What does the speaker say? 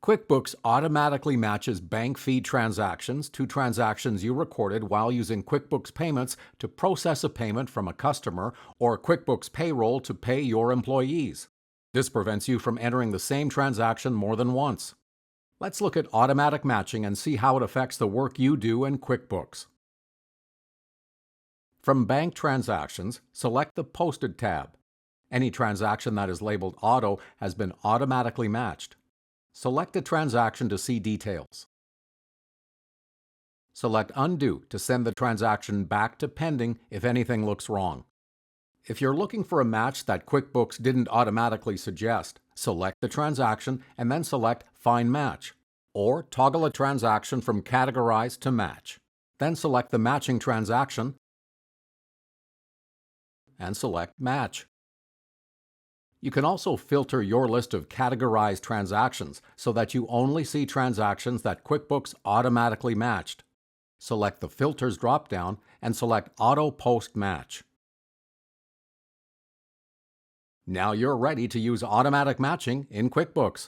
QuickBooks automatically matches bank fee transactions to transactions you recorded while using QuickBooks Payments to process a payment from a customer or QuickBooks Payroll to pay your employees. This prevents you from entering the same transaction more than once. Let's look at automatic matching and see how it affects the work you do in QuickBooks. From Bank Transactions, select the Posted tab. Any transaction that is labeled Auto has been automatically matched. Select a transaction to see details. Select Undo to send the transaction back to pending if anything looks wrong. If you're looking for a match that QuickBooks didn't automatically suggest, select the transaction and then select Find Match, or toggle a transaction from Categorize to Match. Then select the matching transaction and select Match. You can also filter your list of categorized transactions so that you only see transactions that QuickBooks automatically matched. Select the Filters drop-down and select Auto Post Match. Now you're ready to use automatic matching in QuickBooks.